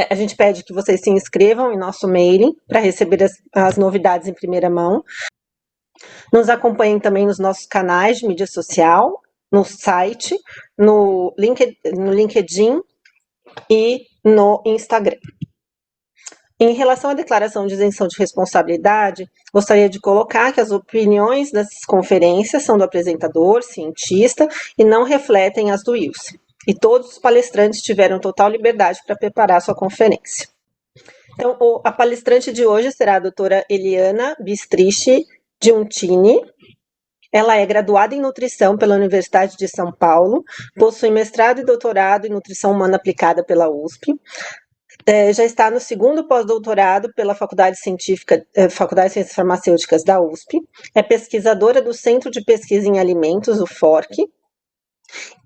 A gente pede que vocês se inscrevam em nosso mailing para receber as novidades em primeira mão. Nos acompanhem também nos nossos canais de mídia social, no site, no LinkedIn e no Instagram. Em relação à declaração de isenção de responsabilidade, gostaria de colocar que as opiniões dessas conferências são do apresentador, cientista, e não refletem as do Wilson. E todos os palestrantes tiveram total liberdade para preparar sua conferência. Então, a palestrante de hoje será a doutora Eliana Bistrici Giuntini. Ela é graduada em nutrição pela Universidade de São Paulo, possui mestrado e doutorado em nutrição humana aplicada pela USP. Já está no segundo pós-doutorado pela Faculdade de Ciências Farmacêuticas da USP, é pesquisadora do Centro de Pesquisa em Alimentos, o FORC,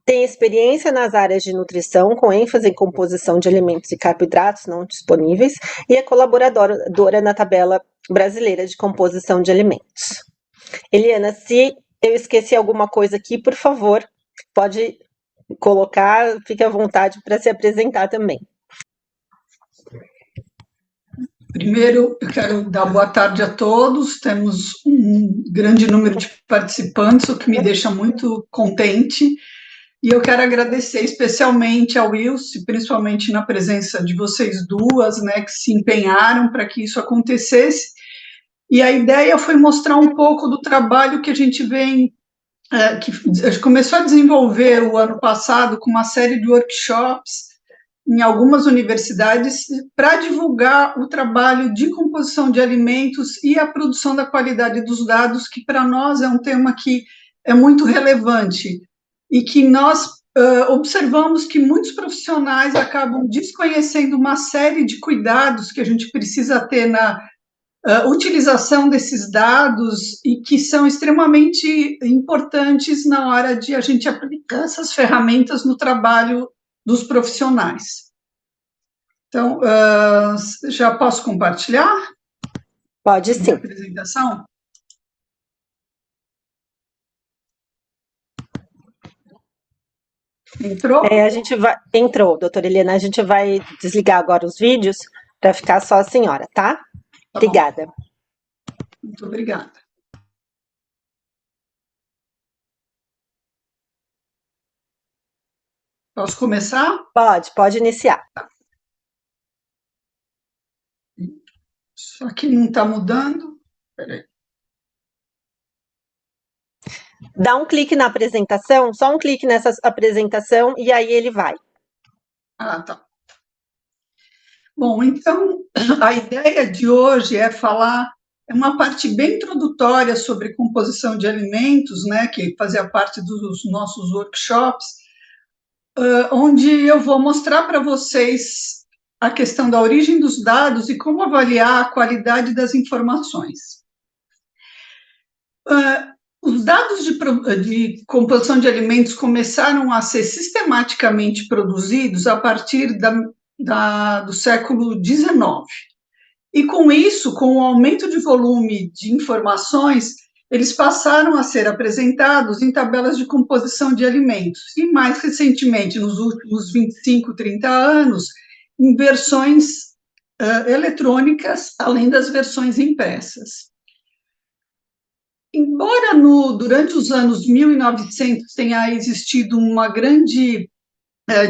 tem experiência nas áreas de nutrição, com ênfase em composição de alimentos e carboidratos não disponíveis, e é colaboradora na tabela brasileira de composição de alimentos. Eliana, se eu esqueci alguma coisa aqui, por favor, pode colocar, fique à vontade para se apresentar também. Primeiro, eu quero dar boa tarde a todos. Temos um grande número de participantes, o que me deixa muito contente. E eu quero agradecer especialmente ao Wilson, principalmente na presença de vocês duas, né, que se empenharam para que isso acontecesse. E a ideia foi mostrar um pouco do trabalho que a gente vem, que começou a desenvolver o ano passado com uma série de workshops em algumas universidades para divulgar o trabalho de composição de alimentos e a produção da qualidade dos dados, que para nós é um tema que é muito relevante e que nós observamos que muitos profissionais acabam desconhecendo uma série de cuidados que a gente precisa ter na utilização desses dados e que são extremamente importantes na hora de a gente aplicar essas ferramentas no trabalho dos profissionais. Então, já posso compartilhar? Pode sim. A apresentação? Entrou? Entrou, doutora Eliana. A gente vai desligar agora os vídeos para ficar só a senhora, tá? Obrigada. Bom. Muito obrigada. Posso começar? Pode iniciar. Isso aqui não está mudando. Peraí. Dá um clique na apresentação, só um clique nessa apresentação e aí ele vai. Ah, tá. Bom, então, a ideia de hoje é falar, é uma parte bem introdutória sobre composição de alimentos, né, que fazia parte dos nossos workshops, onde eu vou mostrar para vocês a questão da origem dos dados e como avaliar a qualidade das informações. Os dados de composição de alimentos começaram a ser sistematicamente produzidos a partir do século XIX. E com isso, com o aumento de volume de informações, eles passaram a ser apresentados em tabelas de composição de alimentos. E mais recentemente, nos últimos 25, 30 anos, em versões eletrônicas, além das versões impressas. Embora durante os anos 1900 tenha existido uma grande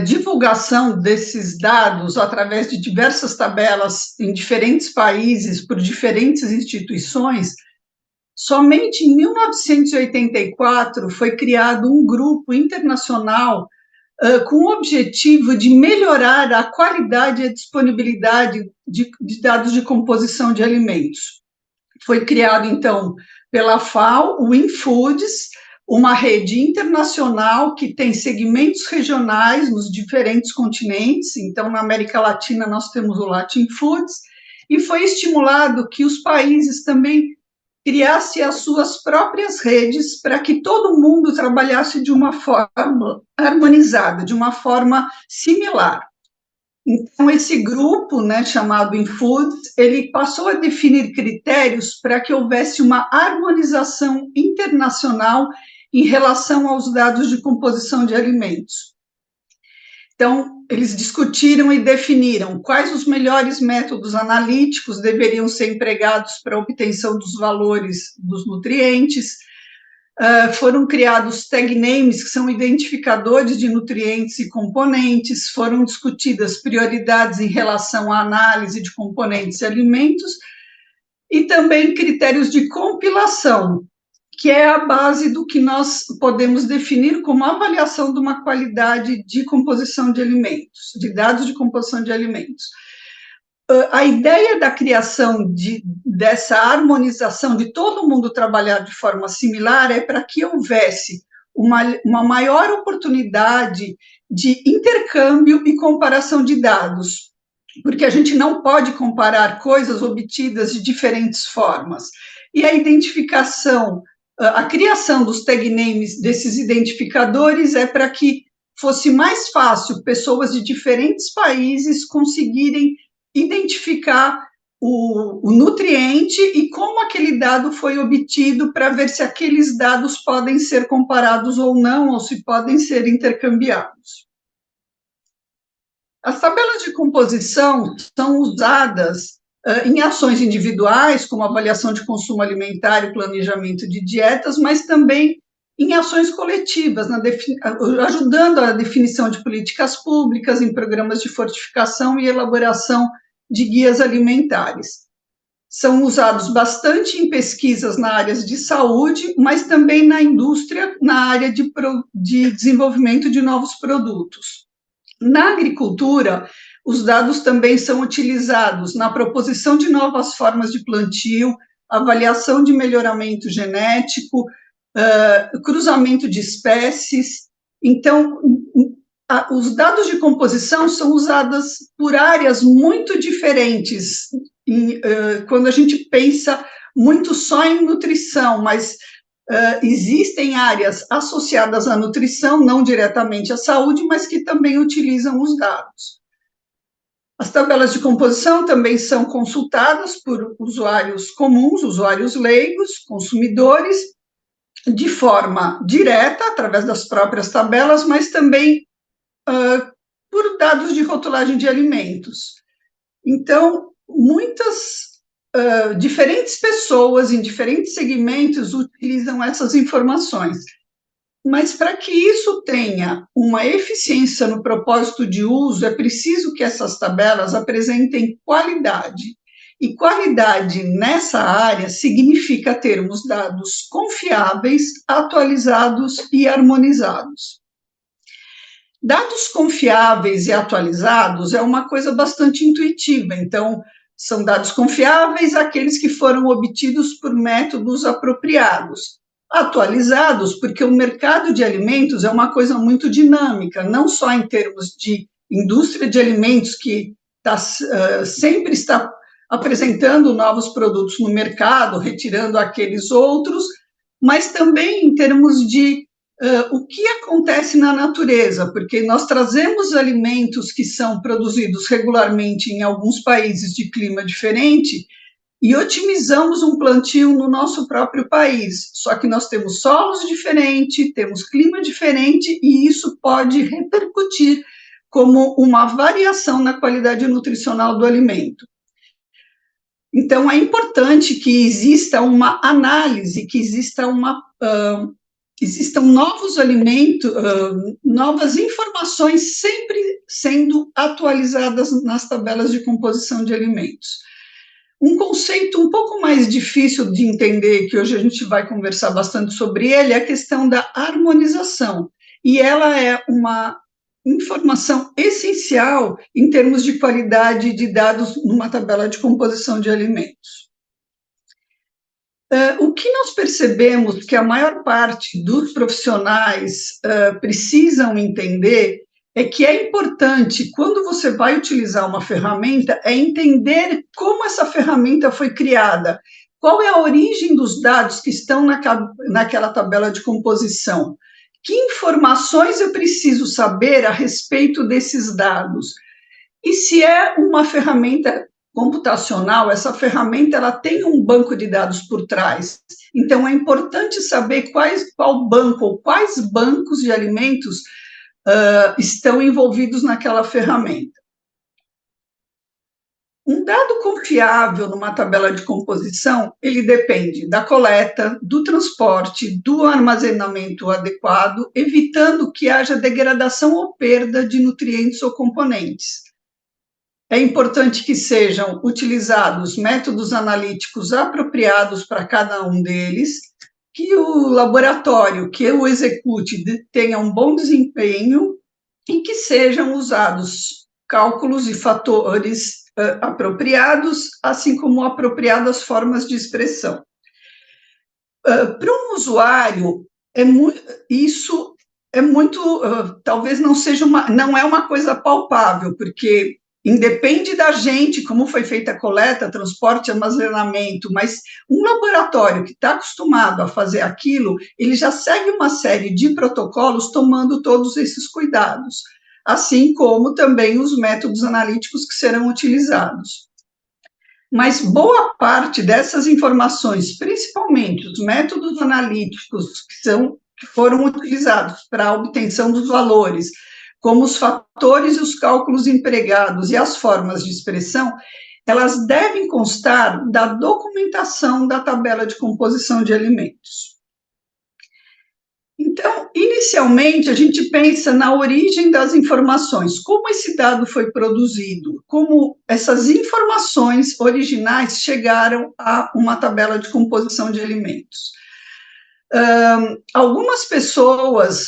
divulgação desses dados através de diversas tabelas em diferentes países, por diferentes instituições, somente em 1984 foi criado um grupo internacional com o objetivo de melhorar a qualidade e a disponibilidade de dados de composição de alimentos. Foi criado, então, pela FAO, o InFoods, uma rede internacional que tem segmentos regionais nos diferentes continentes. Então, na América Latina, nós temos o Latin Foods, e foi estimulado que os países também criassem as suas próprias redes para que todo mundo trabalhasse de uma forma harmonizada, de uma forma similar. Então, esse grupo, né, chamado InFoods, ele passou a definir critérios para que houvesse uma harmonização internacional em relação aos dados de composição de alimentos. Então, eles discutiram e definiram quais os melhores métodos analíticos deveriam ser empregados para a obtenção dos valores dos nutrientes. Foram criados tag names, que são identificadores de nutrientes e componentes, foram discutidas prioridades em relação à análise de componentes e alimentos, e também critérios de compilação, que é a base do que nós podemos definir como avaliação de uma qualidade de composição de alimentos, de dados de composição de alimentos. A ideia da criação dessa harmonização, de todo mundo trabalhar de forma similar, é para que houvesse uma maior oportunidade de intercâmbio e comparação de dados, porque a gente não pode comparar coisas obtidas de diferentes formas. E a identificação, a criação dos tag names desses identificadores é para que fosse mais fácil pessoas de diferentes países conseguirem identificar o nutriente e como aquele dado foi obtido, para ver se aqueles dados podem ser comparados ou não, ou se podem ser intercambiados. As tabelas de composição são usadas em ações individuais, como avaliação de consumo alimentar e planejamento de dietas, mas também em ações coletivas, ajudando a definição de políticas públicas, em programas de fortificação e elaboração de guias alimentares. São usados bastante em pesquisas na área de saúde, mas também na indústria, na área de desenvolvimento de novos produtos. Na agricultura, os dados também são utilizados na proposição de novas formas de plantio, avaliação de melhoramento genético, cruzamento de espécies. Então, os dados de composição são usados por áreas muito diferentes, quando a gente pensa muito só em nutrição, mas existem áreas associadas à nutrição, não diretamente à saúde, mas que também utilizam os dados. As tabelas de composição também são consultadas por usuários comuns, usuários leigos, consumidores, de forma direta, através das próprias tabelas, mas também por dados de rotulagem de alimentos. Então, muitas diferentes pessoas em diferentes segmentos utilizam essas informações. Mas para que isso tenha uma eficiência no propósito de uso, é preciso que essas tabelas apresentem qualidade. E qualidade nessa área significa termos dados confiáveis, atualizados e harmonizados. Dados confiáveis e atualizados é uma coisa bastante intuitiva, então, são dados confiáveis aqueles que foram obtidos por métodos apropriados. Atualizados, porque o mercado de alimentos é uma coisa muito dinâmica, não só em termos de indústria de alimentos, que sempre está apresentando novos produtos no mercado, retirando aqueles outros, mas também em termos de o que acontece na natureza, porque nós trazemos alimentos que são produzidos regularmente em alguns países de clima diferente e otimizamos um plantio no nosso próprio país, só que nós temos solos diferentes, temos clima diferente, e isso pode repercutir como uma variação na qualidade nutricional do alimento. Então, é importante que exista uma análise, que existam novos alimentos, novas informações sempre sendo atualizadas nas tabelas de composição de alimentos. Um conceito um pouco mais difícil de entender, que hoje a gente vai conversar bastante sobre ele, é a questão da harmonização. E ela é uma informação essencial em termos de qualidade de dados numa tabela de composição de alimentos. O que nós percebemos que a maior parte dos profissionais precisam entender é que é importante, quando você vai utilizar uma ferramenta, é entender como essa ferramenta foi criada, qual é a origem dos dados que estão naquela tabela de composição, que informações eu preciso saber a respeito desses dados, e se é uma ferramenta computacional, essa ferramenta ela tem um banco de dados por trás, então é importante saber qual banco ou quais bancos de alimentos estão envolvidos naquela ferramenta. Um dado confiável numa tabela de composição, ele depende da coleta, do transporte, do armazenamento adequado, evitando que haja degradação ou perda de nutrientes ou componentes. É importante que sejam utilizados métodos analíticos apropriados para cada um deles, que o laboratório que o execute tenha um bom desempenho e que sejam usados cálculos e fatores apropriados, assim como apropriadas formas de expressão. Para um usuário, isso é muito, talvez não é uma coisa palpável, porque independe da gente, como foi feita a coleta, transporte, armazenamento, mas um laboratório que está acostumado a fazer aquilo, ele já segue uma série de protocolos tomando todos esses cuidados, assim como também os métodos analíticos que serão utilizados. Mas boa parte dessas informações, principalmente os métodos analíticos que foram utilizados para a obtenção dos valores, como os fatores e os cálculos empregados e as formas de expressão, elas devem constar da documentação da tabela de composição de alimentos. Então, inicialmente, a gente pensa na origem das informações, como esse dado foi produzido, como essas informações originais chegaram a uma tabela de composição de alimentos. Algumas pessoas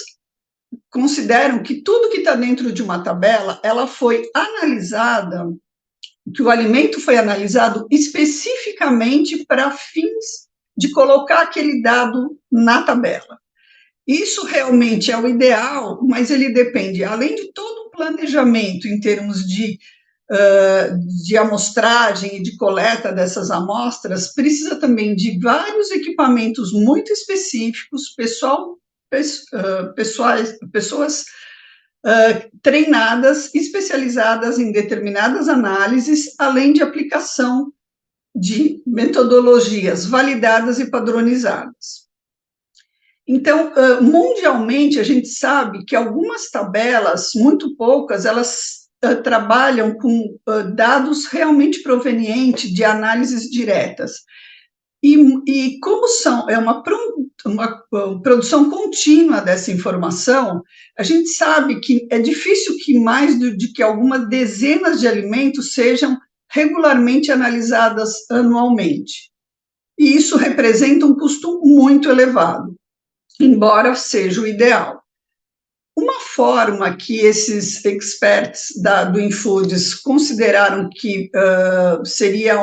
consideram que tudo que está dentro de uma tabela, ela foi analisada, que o alimento foi analisado especificamente para fins de colocar aquele dado na tabela. Isso realmente é o ideal, mas ele depende, além de todo o planejamento em termos de amostragem e de coleta dessas amostras, precisa também de vários equipamentos muito específicos, pessoas treinadas, especializadas em determinadas análises, além de aplicação de metodologias validadas e padronizadas. Então, mundialmente, a gente sabe que algumas tabelas, muito poucas, elas trabalham com dados realmente provenientes de análises diretas. E como é uma produção contínua dessa informação, a gente sabe que é difícil que mais de que algumas dezenas de alimentos sejam regularmente analisadas anualmente. E isso representa um custo muito elevado, embora seja o ideal. Uma forma que esses experts do InFoods consideraram que seria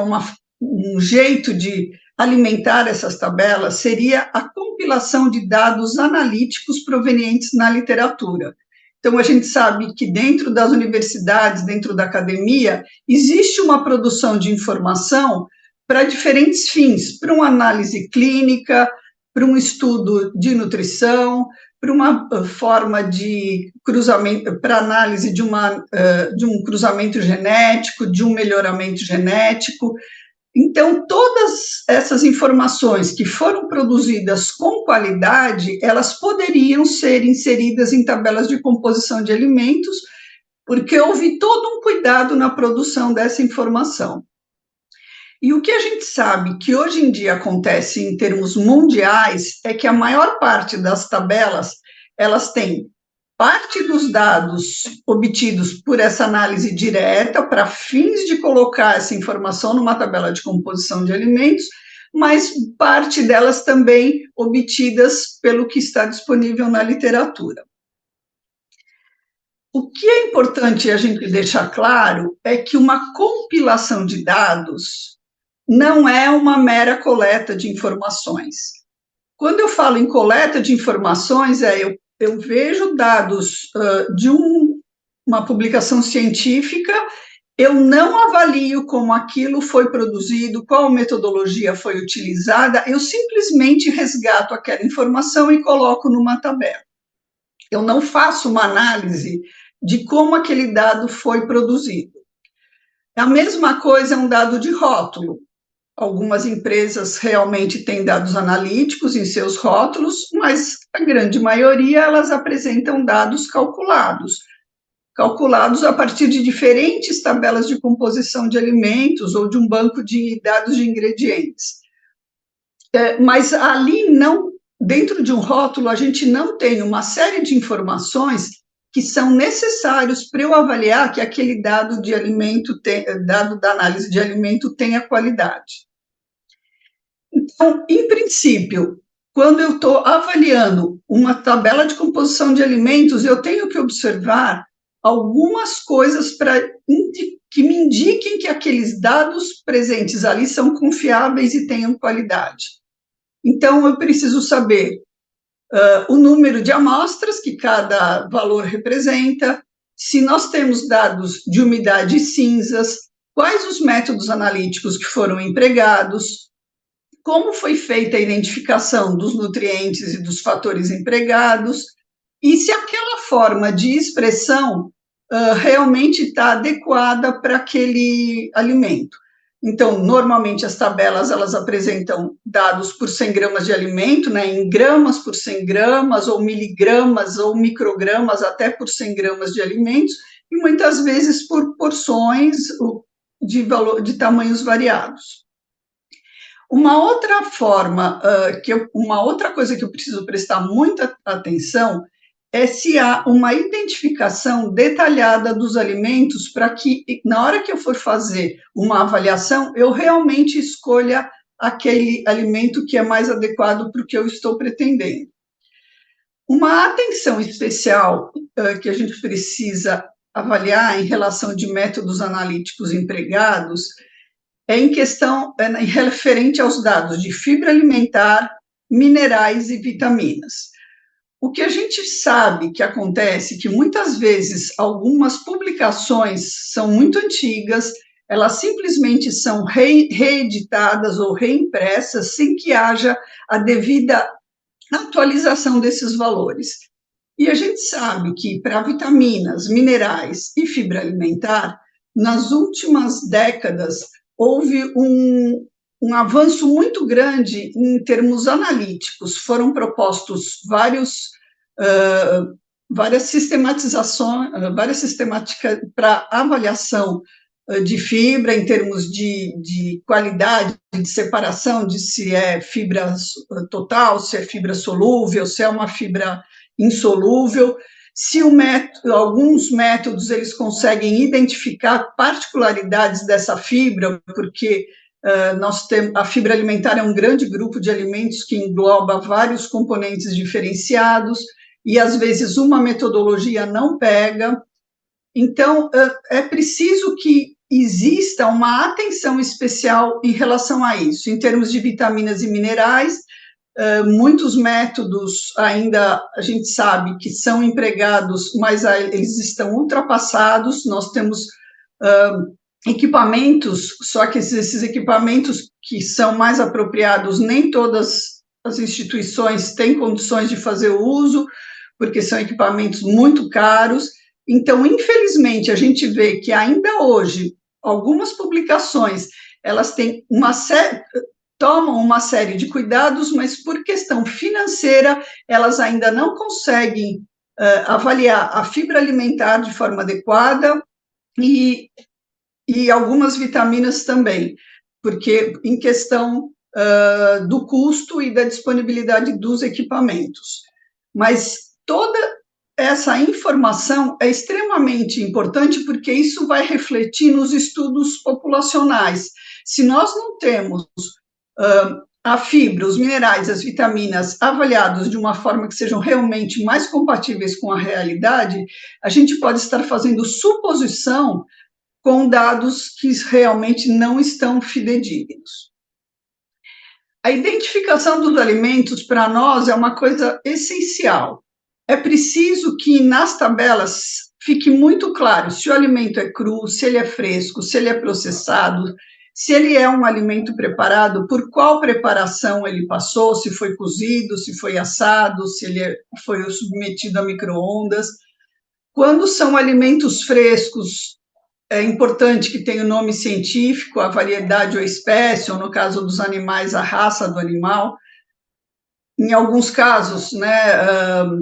um jeito de alimentar essas tabelas seria a compilação de dados analíticos provenientes na literatura. Então, a gente sabe que dentro das universidades, dentro da academia, existe uma produção de informação para diferentes fins, para uma análise clínica, para um estudo de nutrição, para uma forma de cruzamento, para análise de um cruzamento genético, de um melhoramento genético. Então, todas essas informações que foram produzidas com qualidade, elas poderiam ser inseridas em tabelas de composição de alimentos, porque houve todo um cuidado na produção dessa informação. E o que a gente sabe que hoje em dia acontece em termos mundiais é que a maior parte das tabelas, elas têm parte dos dados obtidos por essa análise direta para fins de colocar essa informação numa tabela de composição de alimentos, mas parte delas também obtidas pelo que está disponível na literatura. O que é importante a gente deixar claro é que uma compilação de dados não é uma mera coleta de informações. Quando eu falo em coleta de informações, eu vejo dados de uma publicação científica, eu não avalio como aquilo foi produzido, qual metodologia foi utilizada, eu simplesmente resgato aquela informação e coloco numa tabela. Eu não faço uma análise de como aquele dado foi produzido. A mesma coisa é um dado de rótulo. Algumas empresas realmente têm dados analíticos em seus rótulos, mas a grande maioria elas apresentam dados calculados a partir de diferentes tabelas de composição de alimentos ou de um banco de dados de ingredientes. Mas ali não, dentro de um rótulo, a gente não tem uma série de informações que são necessários para eu avaliar que aquele dado de alimento, dado da análise de alimento tenha qualidade. Então, em princípio, quando eu estou avaliando uma tabela de composição de alimentos, eu tenho que observar algumas coisas que me indiquem que aqueles dados presentes ali são confiáveis e tenham qualidade. Então, eu preciso saber o número de amostras que cada valor representa, se nós temos dados de umidade e cinzas, quais os métodos analíticos que foram empregados, como foi feita a identificação dos nutrientes e dos fatores empregados, e se aquela forma de expressão realmente está adequada para aquele alimento. Então, normalmente as tabelas elas apresentam dados por 100 gramas de alimento, né, em gramas por 100 gramas, ou miligramas, ou microgramas até por 100 gramas de alimentos, e muitas vezes por porções de tamanhos variados. Uma outra forma, uma outra coisa que eu preciso prestar muita atenção é se há uma identificação detalhada dos alimentos para que, na hora que eu for fazer uma avaliação, eu realmente escolha aquele alimento que é mais adequado para o que eu estou pretendendo. Uma atenção especial que a gente precisa avaliar em relação de métodos analíticos empregados é em questão, referente aos dados de fibra alimentar, minerais e vitaminas. O que a gente sabe que acontece, que muitas vezes algumas publicações são muito antigas, elas simplesmente são reeditadas ou reimpressas sem que haja a devida atualização desses valores. E a gente sabe que para vitaminas, minerais e fibra alimentar, nas últimas décadas, houve um avanço muito grande em termos analíticos. Foram propostos várias sistematizações, várias sistemáticas para avaliação de fibra em termos de qualidade, de separação, de se é fibra total, se é fibra solúvel, se é uma fibra insolúvel. Se alguns métodos eles conseguem identificar particularidades dessa fibra, porque nós temos a fibra alimentar é um grande grupo de alimentos que engloba vários componentes diferenciados e às vezes uma metodologia não pega. Então é preciso que exista uma atenção especial em relação a isso, em termos de vitaminas e minerais. Muitos métodos ainda a gente sabe que são empregados, mas eles estão ultrapassados. Nós temos equipamentos, só que esses equipamentos que são mais apropriados, nem todas as instituições têm condições de fazer o uso, porque são equipamentos muito caros. Então, infelizmente, a gente vê que ainda hoje, algumas publicações, elas têm tomam uma série de cuidados, mas por questão financeira, elas ainda não conseguem avaliar a fibra alimentar de forma adequada e algumas vitaminas também, porque em questão do custo e da disponibilidade dos equipamentos. Mas toda essa informação é extremamente importante porque isso vai refletir nos estudos populacionais. Se nós não temos a fibra, os minerais, as vitaminas avaliados de uma forma que sejam realmente mais compatíveis com a realidade, a gente pode estar fazendo suposição com dados que realmente não estão fidedignos. A identificação dos alimentos, para nós, é uma coisa essencial. É preciso que nas tabelas fique muito claro se o alimento é cru, se ele é fresco, se ele é processado, se ele é um alimento preparado, por qual preparação ele passou, se foi cozido, se foi assado, se ele foi submetido a micro-ondas. Quando são alimentos frescos, é importante que tenha o nome científico, a variedade ou a espécie, ou no caso dos animais, a raça do animal. Em alguns casos, né,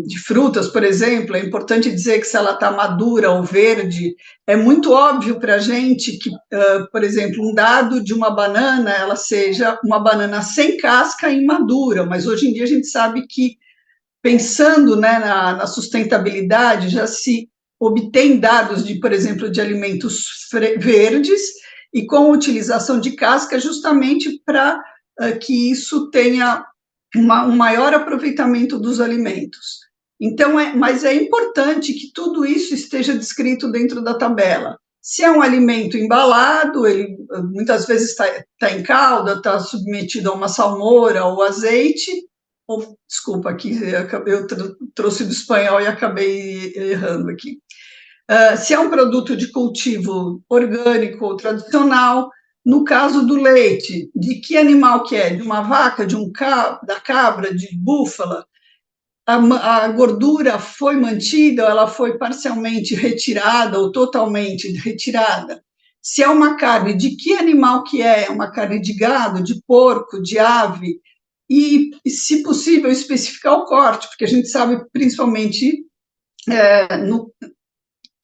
de frutas, por exemplo, é importante dizer que se ela está madura ou verde. É muito óbvio para a gente que, por exemplo, um dado de uma banana, ela seja uma banana sem casca e madura, mas hoje em dia a gente sabe que, pensando, né, na sustentabilidade, já se obtém dados de, por exemplo, de alimentos verdes e com utilização de casca justamente para que isso tenha um maior aproveitamento dos alimentos. Então, mas é importante que tudo isso esteja descrito dentro da tabela. Se é um alimento embalado, ele muitas vezes está em calda, está submetido a uma salmoura ou azeite, ou, desculpa, aqui eu trouxe do espanhol e acabei errando aqui. Se é um produto de cultivo orgânico ou tradicional. No caso do leite, de que animal que é? De uma vaca, da cabra, de búfala? A gordura foi mantida ou ela foi parcialmente retirada ou totalmente retirada? Se é uma carne, de que animal que é? É uma carne de gado, de porco, de ave? E, se possível, especificar o corte, porque a gente sabe, principalmente,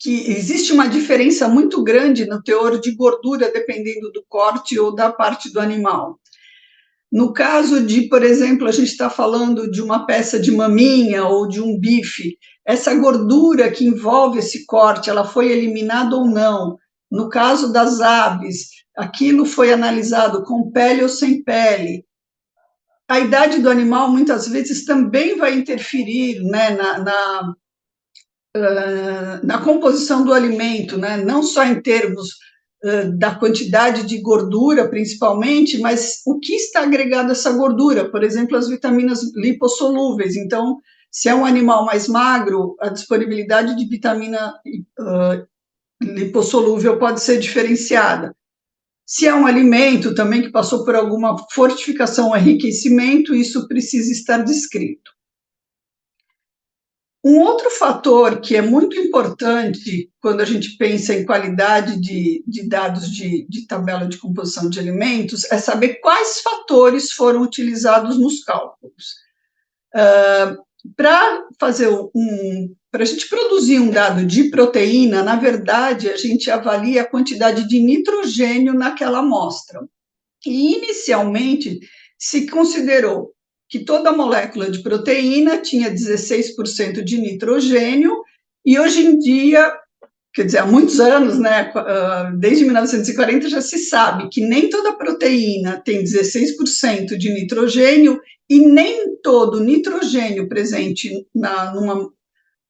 que existe uma diferença muito grande no teor de gordura, dependendo do corte ou da parte do animal. No caso de, por exemplo, a gente está falando de uma peça de maminha ou de um bife, essa gordura que envolve esse corte, ela foi eliminada ou não? No caso das aves, aquilo foi analisado com pele ou sem pele? A idade do animal, muitas vezes, também vai interferir, né, na composição do alimento, né? Não só em termos da quantidade de gordura, principalmente, mas o que está agregado a essa gordura, por exemplo, as vitaminas lipossolúveis. Então, se é um animal mais magro, a disponibilidade de vitamina lipossolúvel pode ser diferenciada. Se é um alimento também que passou por alguma fortificação ou enriquecimento, isso precisa estar descrito. Um outro fator que é muito importante quando a gente pensa em qualidade de dados de tabela de composição de alimentos é saber quais fatores foram utilizados nos cálculos. Para a gente produzir um dado de proteína, na verdade, a gente avalia a quantidade de nitrogênio naquela amostra. E, inicialmente, se considerou que toda molécula de proteína tinha 16% de nitrogênio, e hoje em dia, quer dizer, há muitos anos, né, desde 1940 já se sabe que nem toda proteína tem 16% de nitrogênio e nem todo nitrogênio presente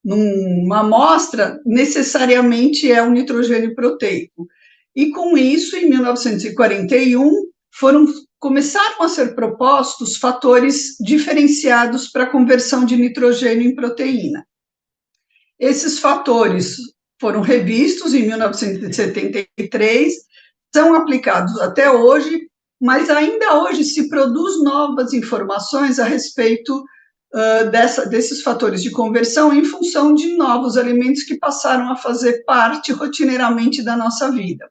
numa amostra necessariamente é um nitrogênio proteico. E com isso, em 1941, começaram a ser propostos fatores diferenciados para a conversão de nitrogênio em proteína. Esses fatores foram revistos em 1973, são aplicados até hoje, mas ainda hoje se produz novas informações a respeito desses fatores de conversão em função de novos alimentos que passaram a fazer parte rotineiramente da nossa vida.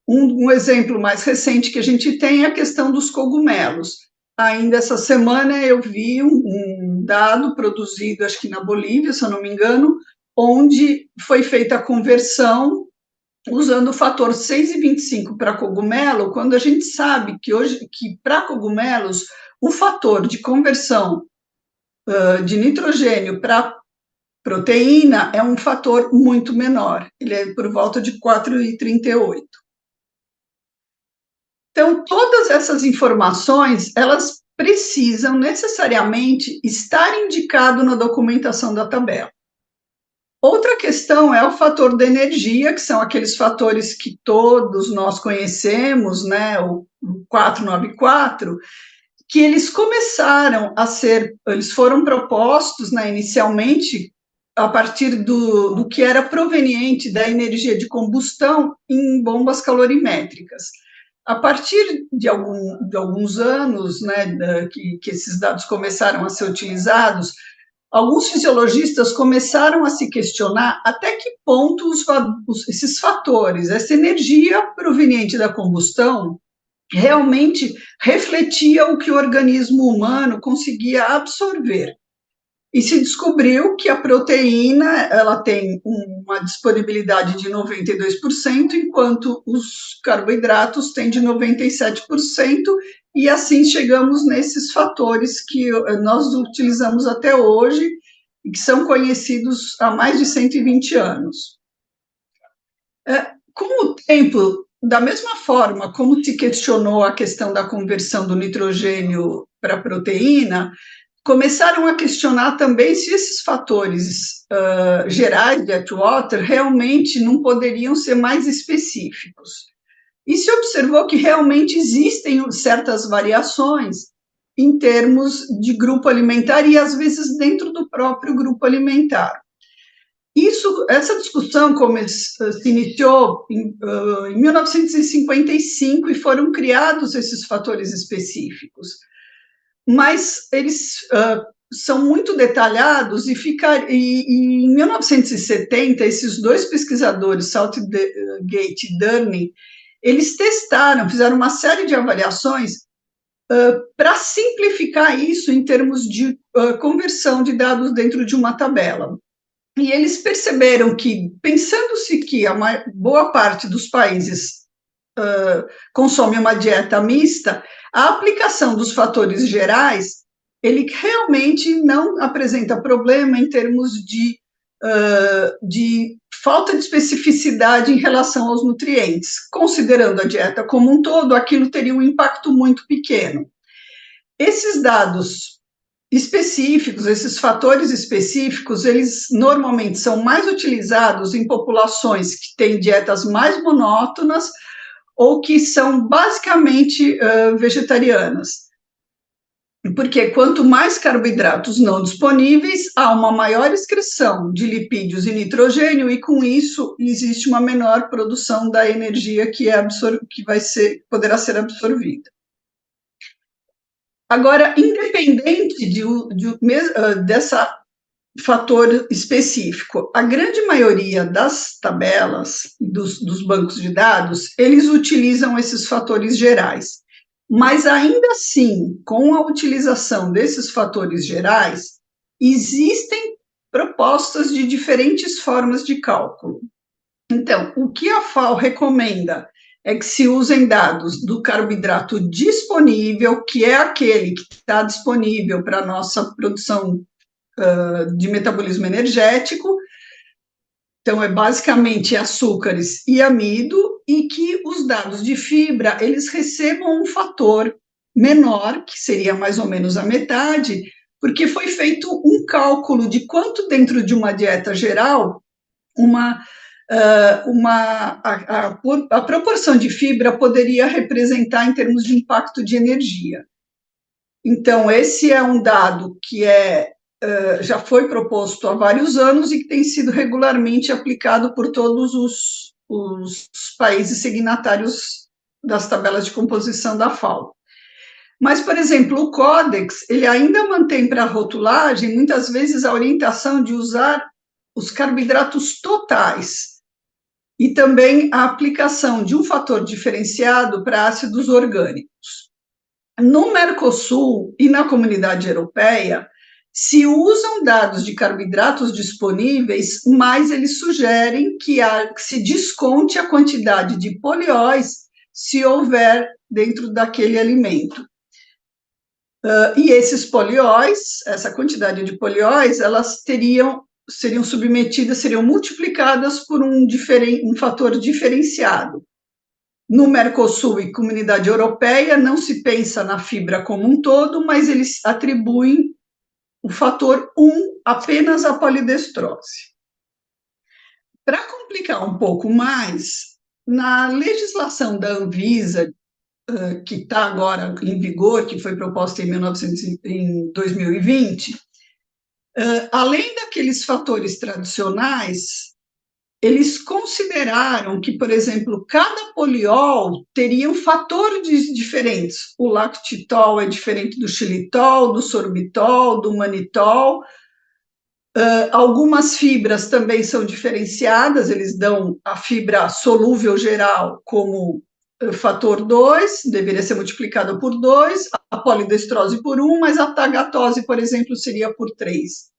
Um exemplo mais recente que a gente tem é a questão dos cogumelos. Ainda essa semana eu vi um dado produzido, acho que na Bolívia, se eu não me engano, onde foi feita a conversão usando o fator 6,25 para cogumelo, quando a gente sabe que para cogumelos o fator de conversão de nitrogênio para proteína é um fator muito menor, ele é por volta de 4,38. Então, todas essas informações, elas precisam necessariamente estar indicado na documentação da tabela. Outra questão é o fator da energia, que são aqueles fatores que todos nós conhecemos, né, o 494, que eles foram propostos, né, inicialmente a partir do que era proveniente da energia de combustão em bombas calorimétricas. A partir de alguns anos, né, que esses dados começaram a ser utilizados, alguns fisiologistas começaram a se questionar até que ponto esses fatores, essa energia proveniente da combustão, realmente refletia o que o organismo humano conseguia absorver. E se descobriu que a proteína ela tem uma disponibilidade de 92%, enquanto os carboidratos têm de 97%, e assim chegamos nesses fatores que nós utilizamos até hoje e que são conhecidos há mais de 120 anos. Com o tempo, da mesma forma como se questionou a questão da conversão do nitrogênio para a proteína, começaram a questionar também se esses fatores gerais de Atwater realmente não poderiam ser mais específicos. E se observou que realmente existem certas variações em termos de grupo alimentar e, às vezes, dentro do próprio grupo alimentar. Essa discussão se iniciou em 1955 e foram criados esses fatores específicos, mas eles são muito detalhados e em 1970 esses dois pesquisadores, Southgate e Durning, eles fizeram uma série de avaliações para simplificar isso em termos de conversão de dados dentro de uma tabela. E eles perceberam que, pensando-se que a boa parte dos países consome uma dieta mista, a aplicação dos fatores gerais, ele realmente não apresenta problema em termos de falta de especificidade em relação aos nutrientes. Considerando a dieta como um todo, aquilo teria um impacto muito pequeno. Esses dados específicos, esses fatores específicos, eles normalmente são mais utilizados em populações que têm dietas mais monótonas ou que são basicamente vegetarianas. Porque quanto mais carboidratos não disponíveis, há uma maior excreção de lipídios e nitrogênio, e com isso existe uma menor produção da energia que poderá ser absorvida. Agora, independente dessa fator específico, a grande maioria das tabelas, dos bancos de dados, eles utilizam esses fatores gerais. Mas, ainda assim, com a utilização desses fatores gerais, existem propostas de diferentes formas de cálculo. Então, o que a FAO recomenda é que se usem dados do carboidrato disponível, que é aquele que está disponível para a nossa produção de metabolismo energético, então é basicamente açúcares e amido, e que os dados de fibra, eles recebam um fator menor, que seria mais ou menos a metade, porque foi feito um cálculo de quanto dentro de uma dieta geral, a proporção de fibra poderia representar em termos de impacto de energia. Então, esse é um dado que já foi proposto há vários anos e que tem sido regularmente aplicado por todos os países signatários das tabelas de composição da FAO. Mas, por exemplo, o Codex, ele ainda mantém para a rotulagem, muitas vezes, a orientação de usar os carboidratos totais e também a aplicação de um fator diferenciado para ácidos orgânicos. No Mercosul e na Comunidade Europeia, se usam dados de carboidratos disponíveis, mas eles sugerem que se desconte a quantidade de polióis se houver dentro daquele alimento. E esses polióis, essa quantidade de polióis, elas seriam submetidas, seriam multiplicadas por um fator diferenciado. No Mercosul e Comunidade Europeia, não se pensa na fibra como um todo, mas eles atribuem o fator 1 apenas à polidestrose. Para complicar um pouco mais, na legislação da Anvisa, que está agora em vigor, que foi proposta em 2020, além daqueles fatores tradicionais, eles consideraram que, por exemplo, cada poliol teria um fator diferentes. O lactitol é diferente do xilitol, do sorbitol, do manitol, Algumas fibras também são diferenciadas, eles dão a fibra solúvel geral como fator 2, deveria ser multiplicada por 2, a polidestrose por 1, mas a tagatose, por exemplo, seria por 3.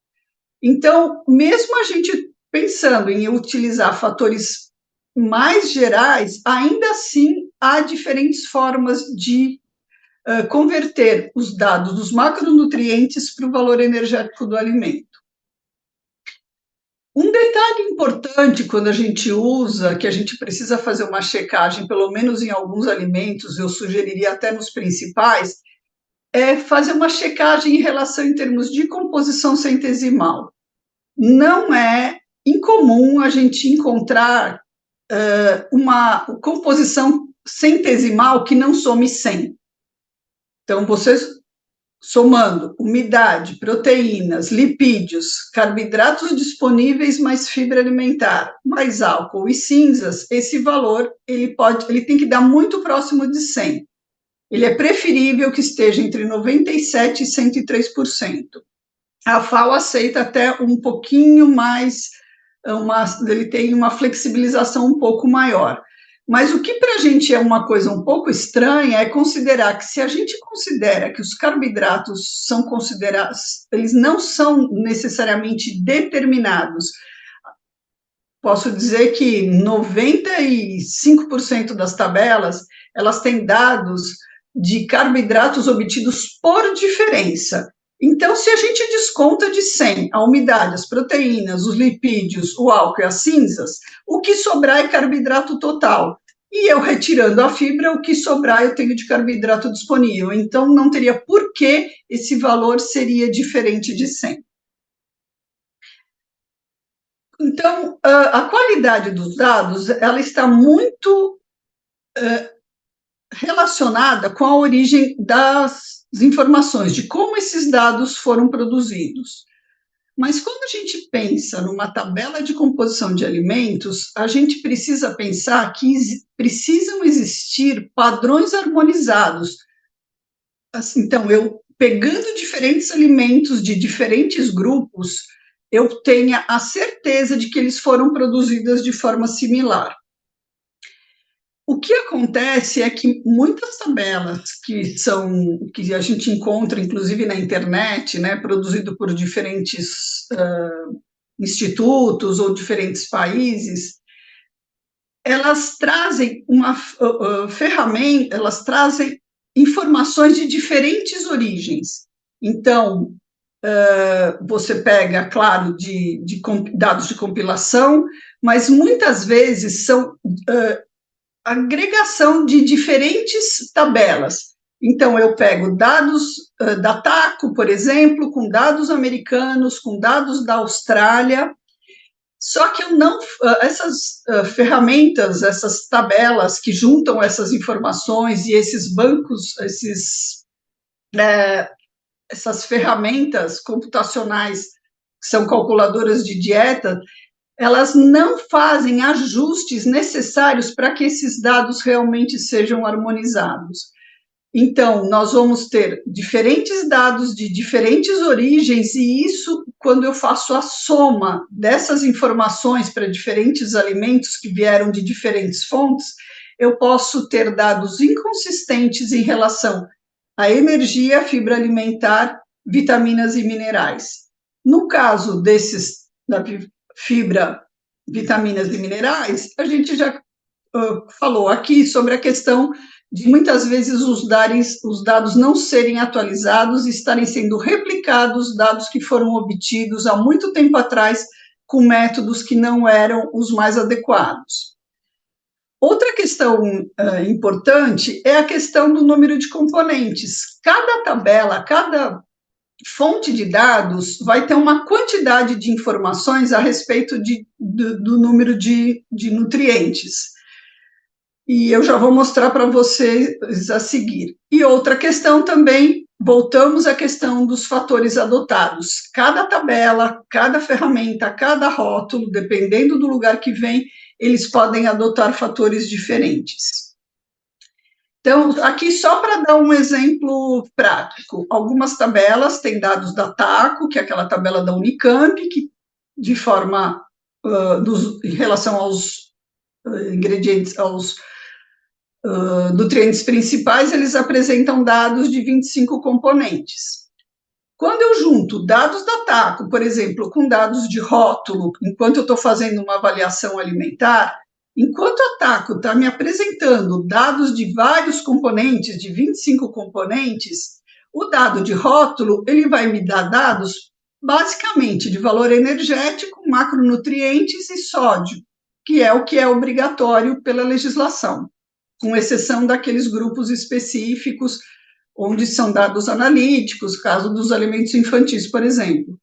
Então, mesmo a gente pensando em utilizar fatores mais gerais, ainda assim há diferentes formas de converter os dados dos macronutrientes para o valor energético do alimento. Um detalhe importante quando a gente usa, que a gente precisa fazer uma checagem, pelo menos em alguns alimentos, eu sugeriria até nos principais, é fazer uma checagem em relação em termos de composição centesimal. Não é incomum a gente encontrar uma composição centesimal que não some 100. Então, vocês somando umidade, proteínas, lipídios, carboidratos disponíveis mais fibra alimentar, mais álcool e cinzas, esse valor ele tem que dar muito próximo de 100. Ele é preferível que esteja entre 97% e 103%. A FAO aceita até um pouquinho mais, ele tem uma flexibilização um pouco maior. Mas o que para a gente é uma coisa um pouco estranha é considerar que se a gente considera que os carboidratos são considerados, eles não são necessariamente determinados. Posso dizer que 95% das tabelas, elas têm dados de carboidratos obtidos por diferença. Então, se a gente desconta de 100 a umidade, as proteínas, os lipídios, o álcool e as cinzas, o que sobrar é carboidrato total. E eu retirando a fibra, o que sobrar eu tenho de carboidrato disponível. Então, não teria por que esse valor seria diferente de 100. Então, a qualidade dos dados, ela está muito relacionada com a origem das informações, de como esses dados foram produzidos. Mas quando a gente pensa numa tabela de composição de alimentos, a gente precisa pensar que precisam existir padrões harmonizados. Então, eu pegando diferentes alimentos de diferentes grupos, eu tenha a certeza de que eles foram produzidos de forma similar. O que acontece é que muitas tabelas que a gente encontra, inclusive na internet, né, produzido por diferentes institutos ou diferentes países, elas trazem uma ferramenta, elas trazem informações de diferentes origens. Então, você pega, claro, de dados de compilação, mas muitas vezes são agregação de diferentes tabelas. Então, eu pego dados da TACO, por exemplo, com dados americanos, com dados da Austrália, só que eu não, essas ferramentas, essas tabelas que juntam essas informações e esses bancos, essas ferramentas computacionais que são calculadoras de dieta, elas não fazem ajustes necessários para que esses dados realmente sejam harmonizados. Então, nós vamos ter diferentes dados de diferentes origens, e isso, quando eu faço a soma dessas informações para diferentes alimentos que vieram de diferentes fontes, eu posso ter dados inconsistentes em relação à energia, fibra alimentar, vitaminas e minerais. No caso da fibra, vitaminas e minerais, a gente já falou aqui sobre a questão de muitas vezes os dados não serem atualizados e estarem sendo replicados dados que foram obtidos há muito tempo atrás com métodos que não eram os mais adequados. Outra questão importante é a questão do número de componentes. Cada tabela, cada fonte de dados vai ter uma quantidade de informações a respeito do número de nutrientes. E eu já vou mostrar para vocês a seguir. E outra questão também, voltamos à questão dos fatores adotados. Cada tabela, cada ferramenta, cada rótulo, dependendo do lugar que vem, eles podem adotar fatores diferentes. Então, aqui só para dar um exemplo prático, algumas tabelas têm dados da TACO, que é aquela tabela da Unicamp, que de forma, em relação aos ingredientes, aos nutrientes principais, eles apresentam dados de 25 componentes. Quando eu junto dados da TACO, por exemplo, com dados de rótulo, enquanto eu estou fazendo uma avaliação alimentar, enquanto a TACO está me apresentando dados de vários componentes, de 25 componentes, o dado de rótulo, ele vai me dar dados basicamente de valor energético, macronutrientes e sódio, que é obrigatório pela legislação, com exceção daqueles grupos específicos onde são dados analíticos, caso dos alimentos infantis, por exemplo.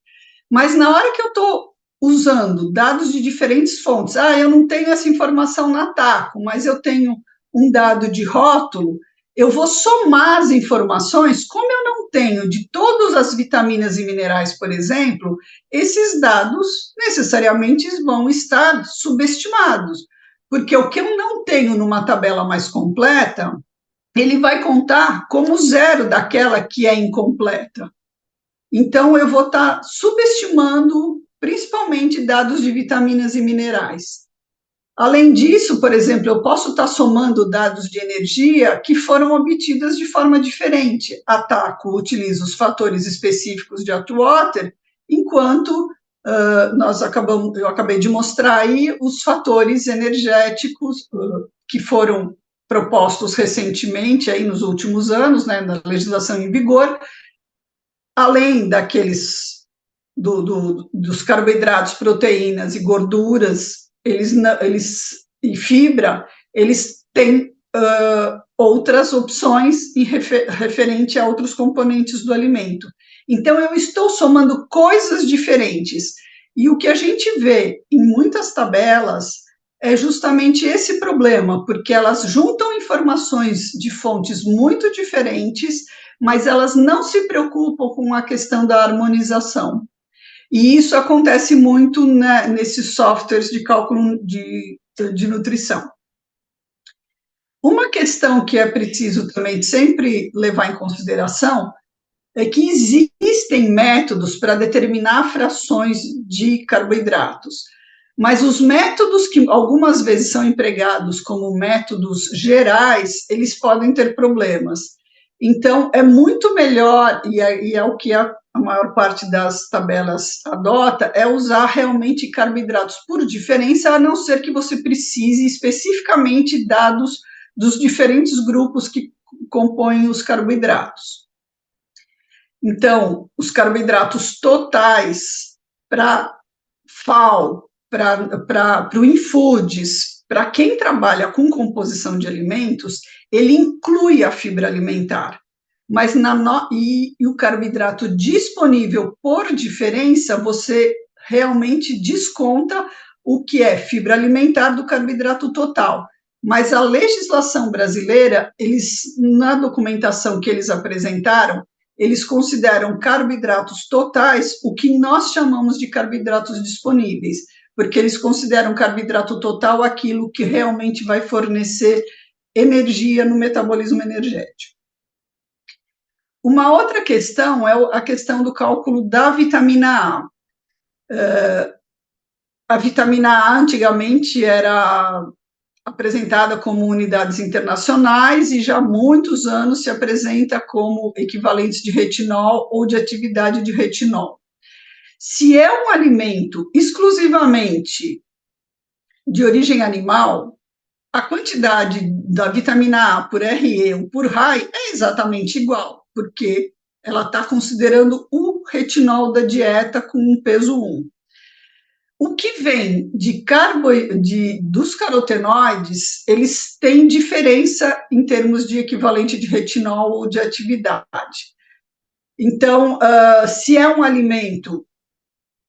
Mas na hora que eu estou usando dados de diferentes fontes, eu não tenho essa informação na TACO, mas eu tenho um dado de rótulo, eu vou somar as informações, como eu não tenho de todas as vitaminas e minerais, por exemplo, esses dados necessariamente vão estar subestimados, porque o que eu não tenho numa tabela mais completa, ele vai contar como zero daquela que é incompleta. Então, eu vou estar subestimando, principalmente, dados de vitaminas e minerais. Além disso, por exemplo, eu posso estar somando dados de energia que foram obtidas de forma diferente. A TACO utiliza os fatores específicos de Atwater, enquanto eu acabei de mostrar aí os fatores energéticos que foram propostos recentemente, aí nos últimos anos, né, na legislação em vigor, além daqueles dos carboidratos, proteínas e gorduras, e fibra, eles têm outras opções referente a outros componentes do alimento. Então, eu estou somando coisas diferentes. E o que a gente vê em muitas tabelas é justamente esse problema, porque elas juntam informações de fontes muito diferentes, mas elas não se preocupam com a questão da harmonização. E isso acontece muito, né, nesses softwares de cálculo de nutrição. Uma questão que é preciso também sempre levar em consideração é que existem métodos para determinar frações de carboidratos, mas os métodos que algumas vezes são empregados como métodos gerais, eles podem ter problemas. Então, é muito melhor, e é o que a maior parte das tabelas adota, é usar realmente carboidratos por diferença, a não ser que você precise especificamente dados dos diferentes grupos que compõem os carboidratos. Então, os carboidratos totais para FAO, para o InFoods, para quem trabalha com composição de alimentos, ele inclui a fibra alimentar, mas e o carboidrato disponível por diferença, você realmente desconta o que é fibra alimentar do carboidrato total. Mas a legislação brasileira, na documentação que eles apresentaram, eles consideram carboidratos totais o que nós chamamos de carboidratos disponíveis, porque eles consideram carboidrato total aquilo que realmente vai fornecer energia no metabolismo energético. Uma outra questão é a questão do cálculo da vitamina A. A vitamina A antigamente era apresentada como unidades internacionais e já há muitos anos se apresenta como equivalentes de retinol ou de atividade de retinol. Se é um alimento exclusivamente de origem animal, a quantidade da vitamina A por RE ou por RAI é exatamente igual, porque ela está considerando o retinol da dieta com um peso 1. O que vem dos carotenoides, eles têm diferença em termos de equivalente de retinol ou de atividade. Então, se é um alimento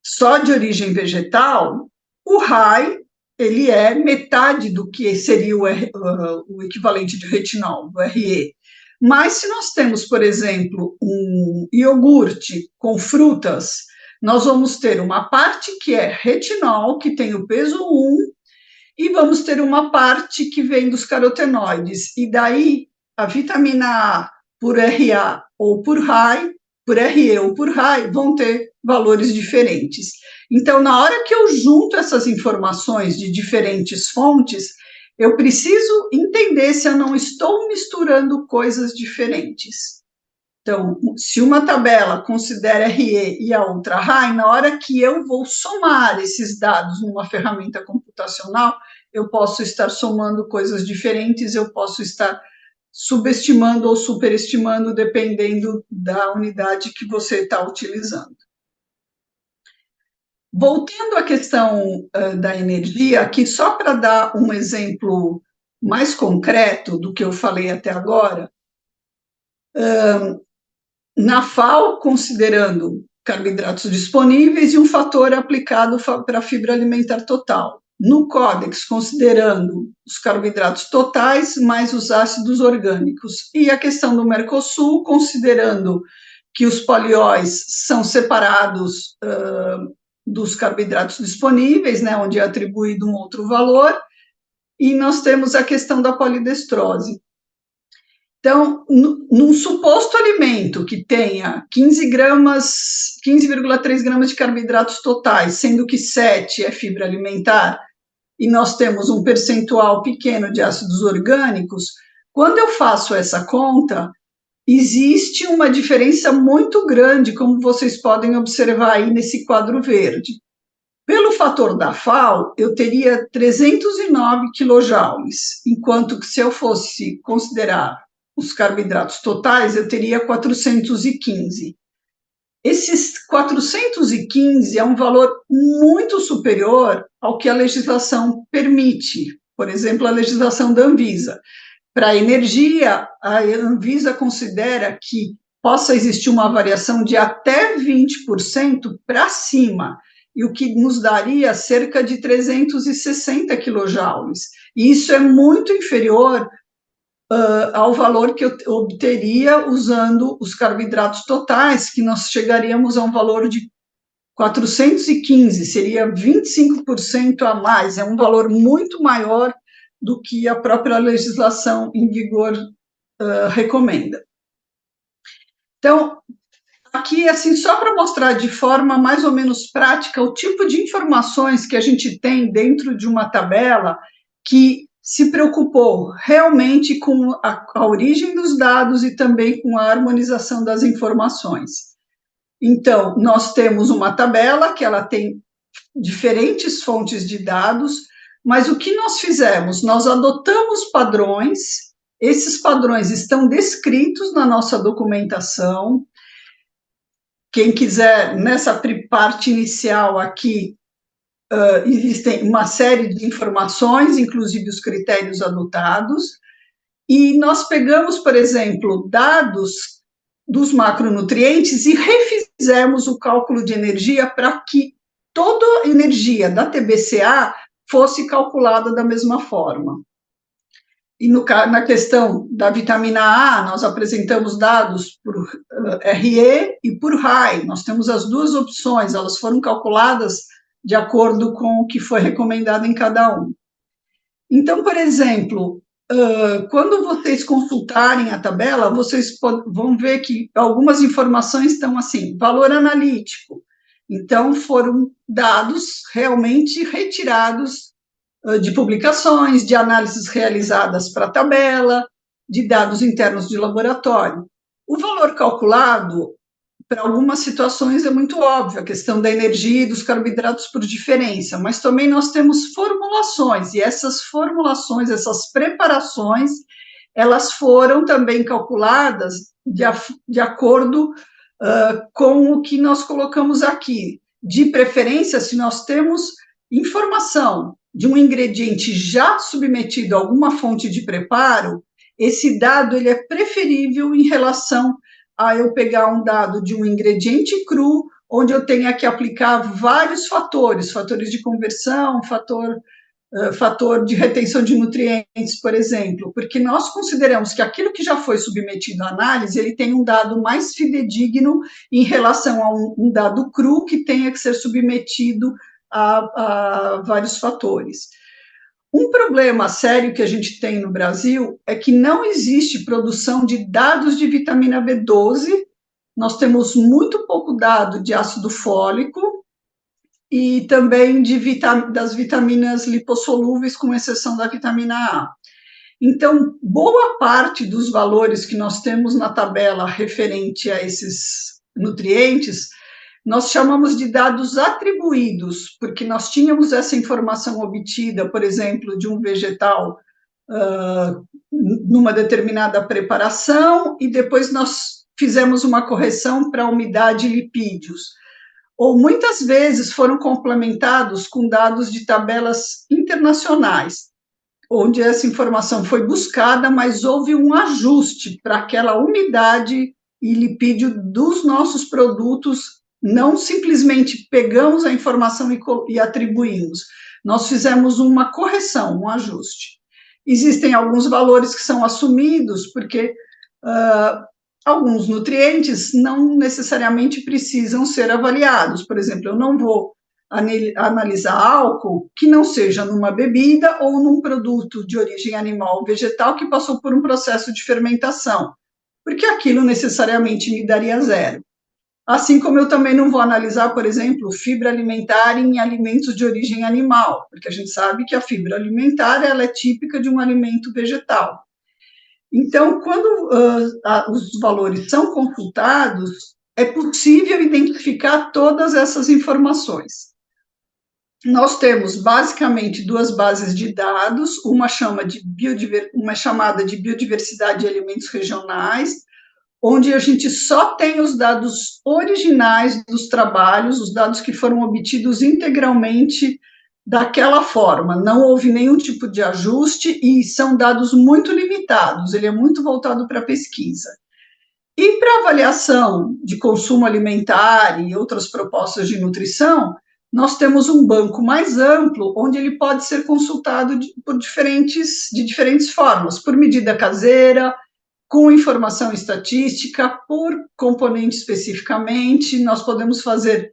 só de origem vegetal, o RAI, ele é metade do que seria o equivalente de retinol, do RE. Mas se nós temos, por exemplo, um iogurte com frutas, nós vamos ter uma parte que é retinol, que tem o peso 1, e vamos ter uma parte que vem dos carotenoides. E daí a vitamina A por RA ou por RAI, por RE ou por RAI, vão ter valores diferentes. Então, na hora que eu junto essas informações de diferentes fontes, eu preciso entender se eu não estou misturando coisas diferentes. Então, se uma tabela considera RE e a outra RAI, na hora que eu vou somar esses dados numa ferramenta computacional, eu posso estar somando coisas diferentes, eu posso estar subestimando ou superestimando, dependendo da unidade que você está utilizando. Voltando à questão da energia, aqui só para dar um exemplo mais concreto do que eu falei até agora, na FAO, considerando carboidratos disponíveis e um fator aplicado para a fibra alimentar total. No Codex, considerando os carboidratos totais mais os ácidos orgânicos. E a questão do Mercosul, considerando que os polióis são separados dos carboidratos disponíveis, né, onde é atribuído um outro valor, e nós temos a questão da polidestrose. Então, num suposto alimento que tenha 15,3 gramas de carboidratos totais, sendo que 7 é fibra alimentar, e nós temos um percentual pequeno de ácidos orgânicos, quando eu faço essa conta, existe uma diferença muito grande, como vocês podem observar aí nesse quadro verde. Pelo fator da FAO, eu teria 309 quilojoules, enquanto que se eu fosse considerar os carboidratos totais, eu teria 415. Esses 415 é um valor muito superior ao que a legislação permite. Por exemplo, a legislação da Anvisa. Para a energia, a Anvisa considera que possa existir uma variação de até 20% para cima, e o que nos daria cerca de 360 quilojoules. E isso é muito inferior ao valor que eu obteria usando os carboidratos totais, que nós chegaríamos a um valor de 415, seria 25% a mais, é um valor muito maior do que a própria legislação em vigor recomenda. Então, aqui, assim, só para mostrar de forma mais ou menos prática o tipo de informações que a gente tem dentro de uma tabela que se preocupou realmente com a origem dos dados e também com a harmonização das informações. Então, nós temos uma tabela que ela tem diferentes fontes de dados, mas o que nós fizemos? Nós adotamos padrões, esses padrões estão descritos na nossa documentação. Quem quiser, nessa parte inicial aqui, existem uma série de informações, inclusive os critérios adotados, e nós pegamos, por exemplo, dados dos macronutrientes e refizemos o cálculo de energia para que toda a energia da TBCA fosse calculada da mesma forma. E na questão da vitamina A, nós apresentamos dados por RE e por RAI. Nós temos as duas opções, elas foram calculadas de acordo com o que foi recomendado em cada um. Então, por exemplo, quando vocês consultarem a tabela, vocês vão ver que algumas informações estão assim, valor analítico. Então, foram dados realmente retirados de publicações, de análises realizadas para a tabela, de dados internos de laboratório. O valor calculado, para algumas situações, é muito óbvio, a questão da energia e dos carboidratos por diferença, mas também nós temos formulações, e essas formulações, essas preparações, elas foram também calculadas de acordo com o que nós colocamos aqui. De preferência, se nós temos informação de um ingrediente já submetido a alguma fonte de preparo, esse dado ele é preferível em relação a eu pegar um dado de um ingrediente cru, onde eu tenha que aplicar vários fatores de conversão, fator de retenção de nutrientes, por exemplo, porque nós consideramos que aquilo que já foi submetido à análise, ele tem um dado mais fidedigno em relação a um dado cru que tenha que ser submetido a vários fatores. Um problema sério que a gente tem no Brasil é que não existe produção de dados de vitamina B12, nós temos muito pouco dado de ácido fólico e também das vitaminas lipossolúveis, com exceção da vitamina A. Então, boa parte dos valores que nós temos na tabela referente a esses nutrientes, nós chamamos de dados atribuídos, porque nós tínhamos essa informação obtida, por exemplo, de um vegetal numa determinada preparação, e depois nós fizemos uma correção para umidade e lipídios. Ou muitas vezes foram complementados com dados de tabelas internacionais, onde essa informação foi buscada, mas houve um ajuste para aquela umidade e lipídio dos nossos produtos. Não simplesmente pegamos a informação e atribuímos, nós fizemos uma correção, um ajuste. Existem alguns valores que são assumidos, porque alguns nutrientes não necessariamente precisam ser avaliados. Por exemplo, eu não vou analisar álcool que não seja numa bebida ou num produto de origem animal ou vegetal que passou por um processo de fermentação, porque aquilo necessariamente me daria 0. Assim como eu também não vou analisar, por exemplo, fibra alimentar em alimentos de origem animal, porque a gente sabe que a fibra alimentar ela é típica de um alimento vegetal. Então, quando os valores são consultados, é possível identificar todas essas informações. Nós temos basicamente 2 bases de dados, uma chamada de biodiversidade de alimentos regionais, onde a gente só tem os dados originais dos trabalhos, os dados que foram obtidos integralmente daquela forma, não houve nenhum tipo de ajuste e são dados muito limitados, ele é muito voltado para a pesquisa. E para avaliação de consumo alimentar e outras propostas de nutrição, nós temos um banco mais amplo, onde ele pode ser consultado de diferentes formas, por medida caseira, com informação estatística, por componente especificamente, nós podemos fazer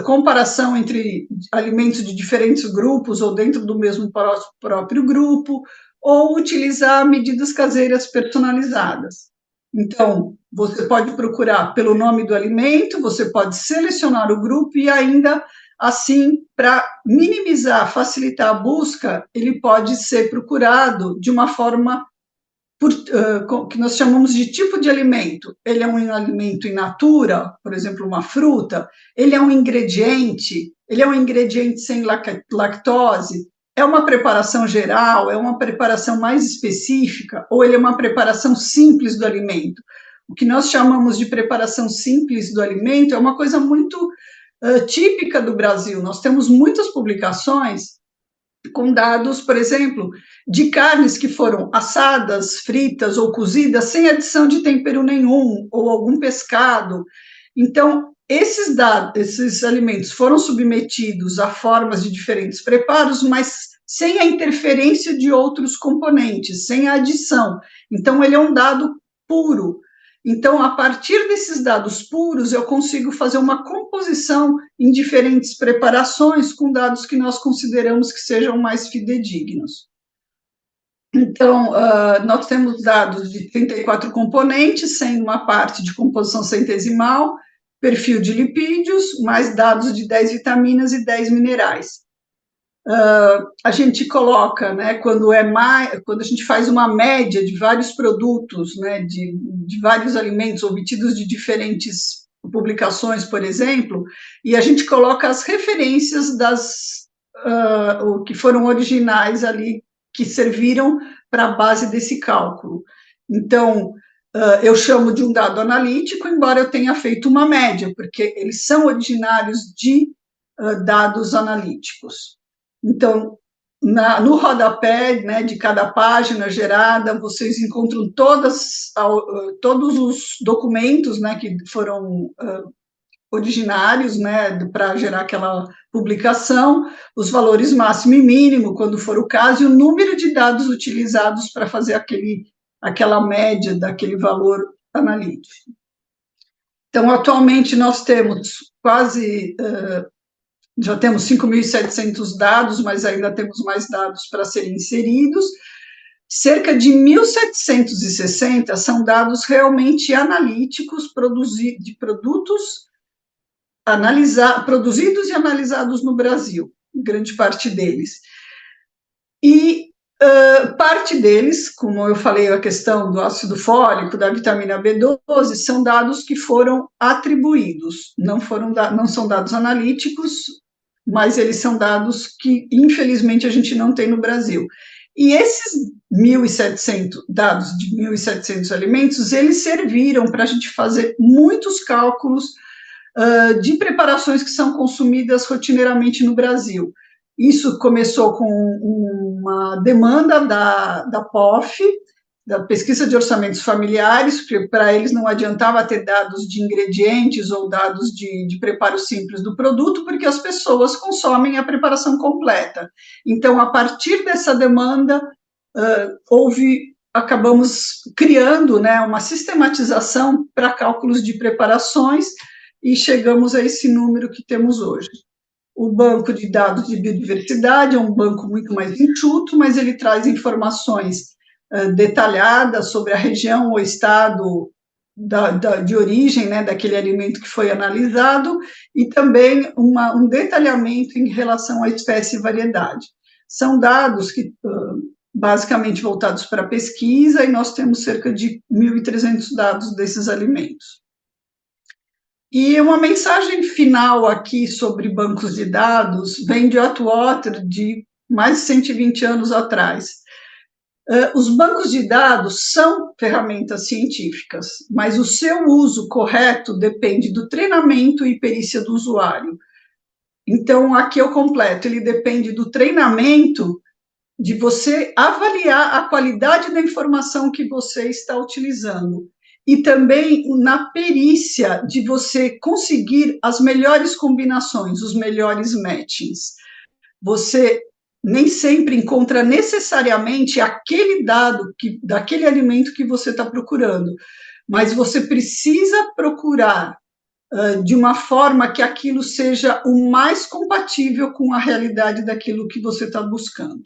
comparação entre alimentos de diferentes grupos ou dentro do mesmo próprio grupo, ou utilizar medidas caseiras personalizadas. Então, você pode procurar pelo nome do alimento, você pode selecionar o grupo e ainda assim, para minimizar, facilitar a busca, ele pode ser procurado de uma forma que nós chamamos de tipo de alimento. Ele é um alimento in natura, por exemplo, uma fruta, ele é um ingrediente sem lactose, é uma preparação geral, é uma preparação mais específica, ou ele é uma preparação simples do alimento. O que nós chamamos de preparação simples do alimento é uma coisa muito típica do Brasil. Nós temos muitas publicações com dados, por exemplo, de carnes que foram assadas, fritas ou cozidas sem adição de tempero nenhum, ou algum pescado. Então, esses alimentos foram submetidos a formas de diferentes preparos, mas sem a interferência de outros componentes, sem a adição. Então, ele é um dado puro. Então, a partir desses dados puros, eu consigo fazer uma composição em diferentes preparações com dados que nós consideramos que sejam mais fidedignos. Então, nós temos dados de 34 componentes, sendo uma parte de composição centesimal, perfil de lipídios, mais dados de 10 vitaminas e 10 minerais. A gente coloca, né, quando a gente faz uma média de vários produtos, né, de vários alimentos obtidos de diferentes publicações, por exemplo, e a gente coloca as referências que foram originais ali, que serviram para a base desse cálculo. Então, eu chamo de um dado analítico, embora eu tenha feito uma média, porque eles são originários de dados analíticos. Então, no rodapé, né, de cada página gerada, vocês encontram todos os documentos, né, que foram originários, né, para gerar aquela publicação, os valores máximo e mínimo, quando for o caso, e o número de dados utilizados para fazer aquela média daquele valor analítico. Então, atualmente, nós temos quase Já temos 5.700 dados, mas ainda temos mais dados para serem inseridos. Cerca de 1.760 são dados realmente analíticos de produtos produzidos e analisados no Brasil, grande parte deles. E parte deles, como eu falei, a questão do ácido fólico, da vitamina B12, são dados que foram atribuídos, não são dados analíticos, mas eles são dados que, infelizmente, a gente não tem no Brasil. E esses 1.700 dados de 1.700 alimentos, eles serviram para a gente fazer muitos cálculos de preparações que são consumidas rotineiramente no Brasil. Isso começou com uma demanda da POF, da Pesquisa de Orçamentos Familiares, porque para eles não adiantava ter dados de ingredientes ou dados de preparo simples do produto, porque as pessoas consomem a preparação completa. Então, a partir dessa demanda, acabamos criando, né, uma sistematização para cálculos de preparações e chegamos a esse número que temos hoje. O banco de dados de biodiversidade é um banco muito mais enxuto, mas ele traz informações detalhadas sobre a região ou estado de origem, né, daquele alimento que foi analisado, e também um detalhamento em relação à espécie e variedade. São dados que basicamente voltados para a pesquisa, e nós temos cerca de 1.300 dados desses alimentos. E uma mensagem final aqui sobre bancos de dados vem de Atwater, de mais de 120 anos atrás. Os bancos de dados são ferramentas científicas, mas o seu uso correto depende do treinamento e perícia do usuário. Então, aqui eu completo, ele depende do treinamento, de você avaliar a qualidade da informação que você está utilizando, e também na perícia de você conseguir as melhores combinações, os melhores matchings. Você nem sempre encontra necessariamente aquele dado daquele alimento que você está procurando, mas você precisa procurar de uma forma que aquilo seja o mais compatível com a realidade daquilo que você está buscando.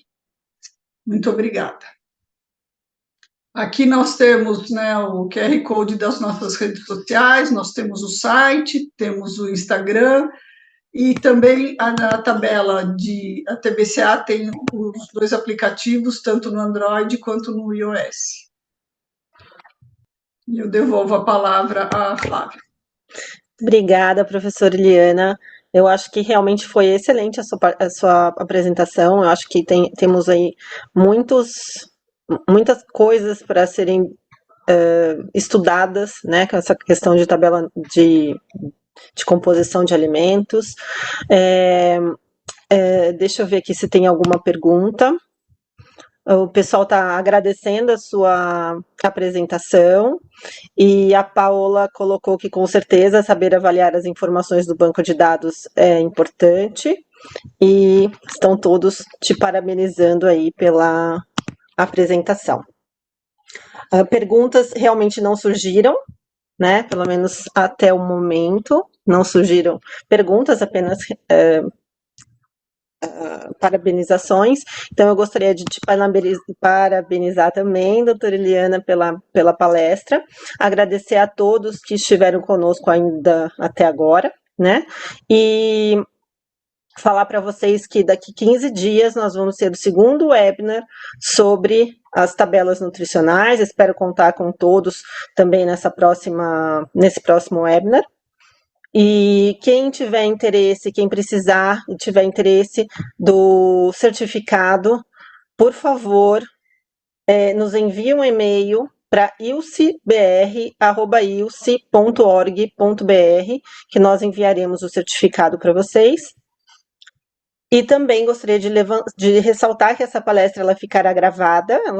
Muito obrigada. Aqui nós temos, né, o QR Code das nossas redes sociais, nós temos o site, temos o Instagram, e também a tabela a TBCA tem os 2 aplicativos, tanto no Android quanto no iOS. E eu devolvo a palavra à Flávia. Obrigada, professora Eliana. Eu acho que realmente foi excelente a sua apresentação. Eu acho que temos aí muitas coisas para serem estudadas, né, com essa questão de tabela de composição de alimentos. Deixa eu ver aqui se tem alguma pergunta. O pessoal está agradecendo a sua apresentação, e a Paola colocou que, com certeza, saber avaliar as informações do banco de dados é importante, e estão todos te parabenizando aí pela apresentação. Perguntas realmente não surgiram, né? Pelo menos até o momento, não surgiram perguntas, apenas parabenizações. Então, eu gostaria de te parabenizar também, doutora Eliana, pela palestra, agradecer a todos que estiveram conosco ainda até agora, né? E falar para vocês que daqui 15 dias nós vamos ter o segundo webinar sobre as tabelas nutricionais. Espero contar com todos também nesse próximo webinar. E quem tiver interesse, quem precisar e tiver interesse do certificado, por favor, nos envie um e-mail para ilcbr@ilce.org.br, que nós enviaremos o certificado para vocês. E também gostaria de ressaltar que essa palestra ela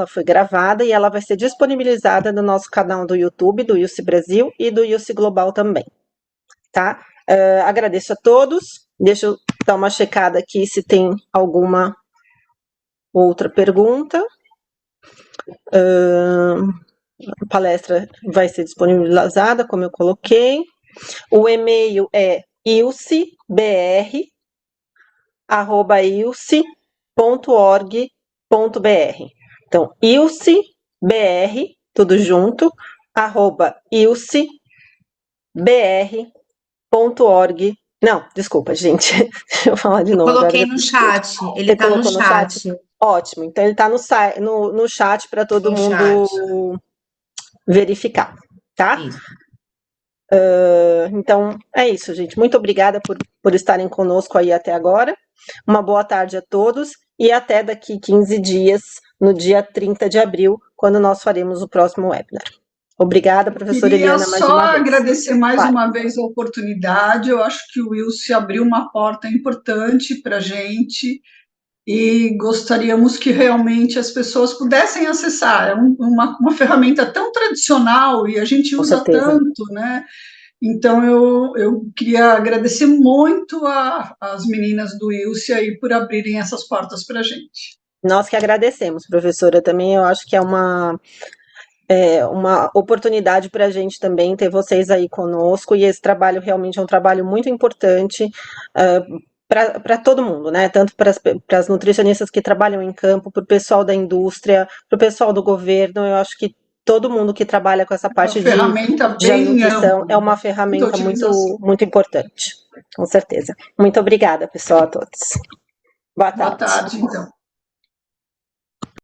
foi gravada e ela vai ser disponibilizada no nosso canal do YouTube, do ILCE Brasil e do ILCE Global também. Tá? Agradeço a todos. Deixa eu dar uma checada aqui se tem alguma outra pergunta. A palestra vai ser disponibilizada, como eu coloquei. O e-mail é ilcebr, ilce.org.br. Então, ilcebr, tudo junto, @ilcebr.org. Não, desculpa, gente. Deixa eu falar de novo. Coloquei no chat. Ele Você tá no colocou no chat. chat? Ótimo. Então, ele está no chat para todo No mundo verificar, tá? Isso. Então, é isso, gente. Muito obrigada por estarem conosco aí até agora. Uma boa tarde a todos e até daqui 15 dias, no dia 30 de abril, quando nós faremos o próximo webinar. Obrigada, professora Eliana, mais uma vez. Queria só agradecer mais uma vez a oportunidade. Eu acho que o Wilson abriu uma porta importante para a gente e gostaríamos que realmente as pessoas pudessem acessar. É uma ferramenta tão tradicional e a gente Com usa certeza. tanto, né? Então, eu queria agradecer muito às meninas do Wilson aí por abrirem essas portas para a gente. Nós que agradecemos, professora, também eu acho que é uma oportunidade para a gente também ter vocês aí conosco, e esse trabalho realmente é um trabalho muito importante para todo mundo, né? Tanto para as nutricionistas que trabalham em campo, para o pessoal da indústria, para o pessoal do governo. Eu acho que todo mundo que trabalha com essa parte de nutrição é uma ferramenta muito importante, com certeza. Muito obrigada, pessoal, a todos. Boa tarde. Boa tarde, então.